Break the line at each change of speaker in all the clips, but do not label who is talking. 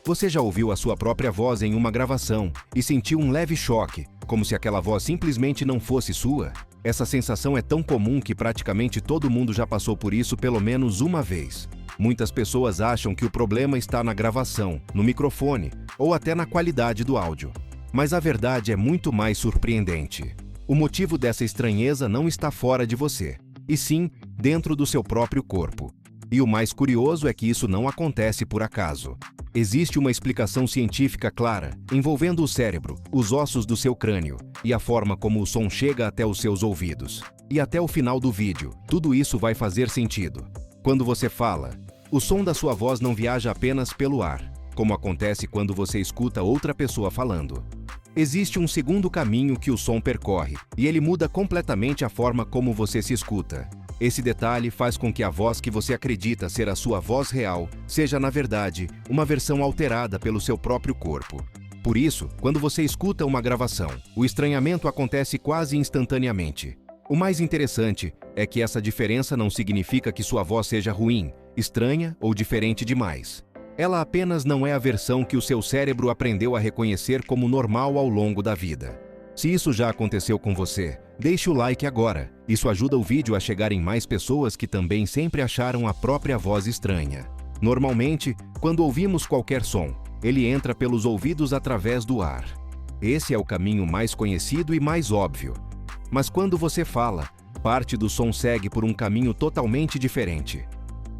Você já ouviu a sua própria voz em uma gravação e sentiu um leve choque, como se aquela voz simplesmente não fosse sua? Essa sensação é tão comum que praticamente todo mundo já passou por isso pelo menos uma vez. Muitas pessoas acham que o problema está na gravação, no microfone ou até na qualidade do áudio. Mas a verdade é muito mais surpreendente. O motivo dessa estranheza não está fora de você, e sim dentro do seu próprio corpo. E o mais curioso é que isso não acontece por acaso. Existe uma explicação científica clara, envolvendo o cérebro, os ossos do seu crânio e a forma como o som chega até os seus ouvidos. E até o final do vídeo, tudo isso vai fazer sentido. Quando você fala, o som da sua voz não viaja apenas pelo ar, como acontece quando você escuta outra pessoa falando. Existe um segundo caminho que o som percorre, e ele muda completamente a forma como você se escuta. Esse detalhe faz com que a voz que você acredita ser a sua voz real seja, na verdade, uma versão alterada pelo seu próprio corpo. Por isso, quando você escuta uma gravação, o estranhamento acontece quase instantaneamente. O mais interessante é que essa diferença não significa que sua voz seja ruim, estranha ou diferente demais. Ela apenas não é a versão que o seu cérebro aprendeu a reconhecer como normal ao longo da vida. Se isso já aconteceu com você, deixe o like agora. Isso ajuda o vídeo a chegar em mais pessoas que também sempre acharam a própria voz estranha. Normalmente, quando ouvimos qualquer som, ele entra pelos ouvidos através do ar. Esse é o caminho mais conhecido e mais óbvio. Mas quando você fala, parte do som segue por um caminho totalmente diferente.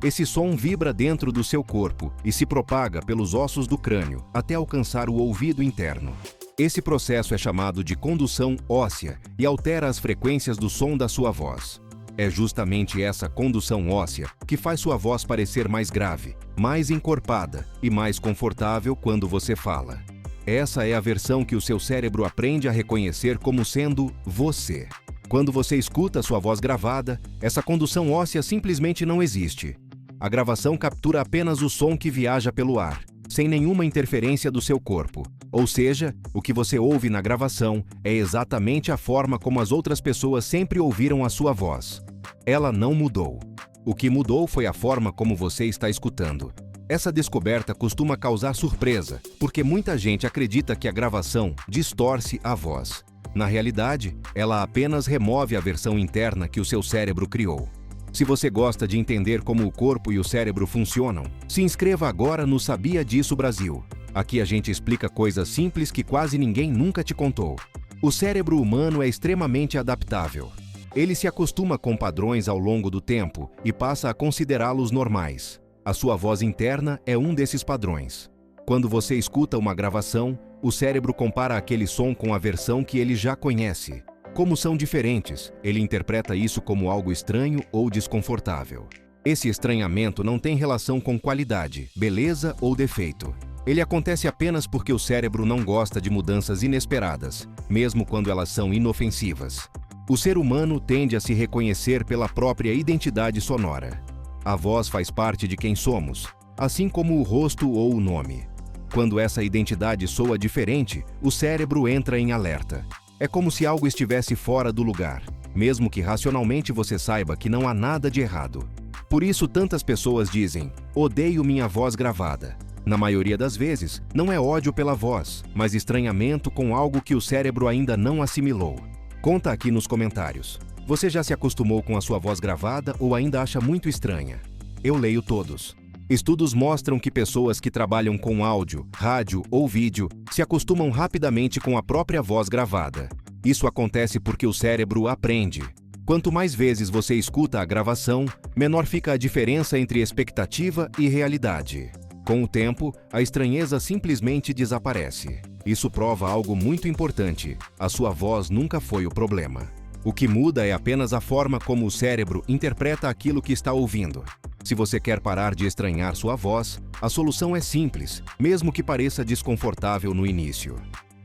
Esse som vibra dentro do seu corpo e se propaga pelos ossos do crânio até alcançar o ouvido interno. Esse processo é chamado de condução óssea e altera as frequências do som da sua voz. É justamente essa condução óssea que faz sua voz parecer mais grave, mais encorpada e mais confortável quando você fala. Essa é a versão que o seu cérebro aprende a reconhecer como sendo você. Quando você escuta sua voz gravada, essa condução óssea simplesmente não existe. A gravação captura apenas o som que viaja pelo ar, sem nenhuma interferência do seu corpo. Ou seja, o que você ouve na gravação é exatamente a forma como as outras pessoas sempre ouviram a sua voz. Ela não mudou. O que mudou foi a forma como você está escutando. Essa descoberta costuma causar surpresa, porque muita gente acredita que a gravação distorce a voz. Na realidade, ela apenas remove a versão interna que o seu cérebro criou. Se você gosta de entender como o corpo e o cérebro funcionam, se inscreva agora no Sabia Disso Brasil. Aqui a gente explica coisas simples que quase ninguém nunca te contou. O cérebro humano é extremamente adaptável. Ele se acostuma com padrões ao longo do tempo e passa a considerá-los normais. A sua voz interna é um desses padrões. Quando você escuta uma gravação, o cérebro compara aquele som com a versão que ele já conhece. Como são diferentes, ele interpreta isso como algo estranho ou desconfortável. Esse estranhamento não tem relação com qualidade, beleza ou defeito. Ele acontece apenas porque o cérebro não gosta de mudanças inesperadas, mesmo quando elas são inofensivas. O ser humano tende a se reconhecer pela própria identidade sonora. A voz faz parte de quem somos, assim como o rosto ou o nome. Quando essa identidade soa diferente, o cérebro entra em alerta. É como se algo estivesse fora do lugar, mesmo que racionalmente você saiba que não há nada de errado. Por isso tantas pessoas dizem, odeio minha voz gravada. Na maioria das vezes, não é ódio pela voz, mas estranhamento com algo que o cérebro ainda não assimilou. Conta aqui nos comentários. Você já se acostumou com a sua voz gravada ou ainda acha muito estranha? Eu leio todos. Estudos mostram que pessoas que trabalham com áudio, rádio ou vídeo se acostumam rapidamente com a própria voz gravada. Isso acontece porque o cérebro aprende. Quanto mais vezes você escuta a gravação, menor fica a diferença entre expectativa e realidade. Com o tempo, a estranheza simplesmente desaparece. Isso prova algo muito importante: a sua voz nunca foi o problema. O que muda é apenas a forma como o cérebro interpreta aquilo que está ouvindo. Se você quer parar de estranhar sua voz, a solução é simples, mesmo que pareça desconfortável no início.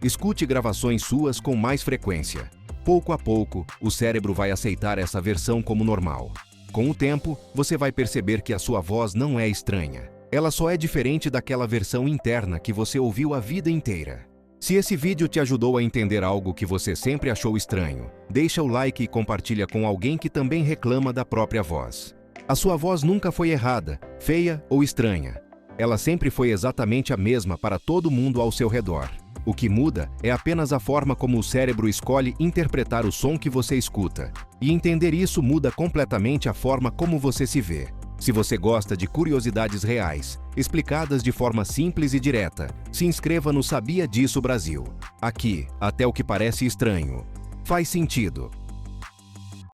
Escute gravações suas com mais frequência. Pouco a pouco, o cérebro vai aceitar essa versão como normal. Com o tempo, você vai perceber que a sua voz não é estranha. Ela só é diferente daquela versão interna que você ouviu a vida inteira. Se esse vídeo te ajudou a entender algo que você sempre achou estranho, deixa o like e compartilha com alguém que também reclama da própria voz. A sua voz nunca foi errada, feia ou estranha. Ela sempre foi exatamente a mesma para todo mundo ao seu redor. O que muda é apenas a forma como o cérebro escolhe interpretar o som que você escuta. E entender isso muda completamente a forma como você se vê. Se você gosta de curiosidades reais, explicadas de forma simples e direta, se inscreva no Sabia Disso Brasil. Aqui, até o que parece estranho faz sentido.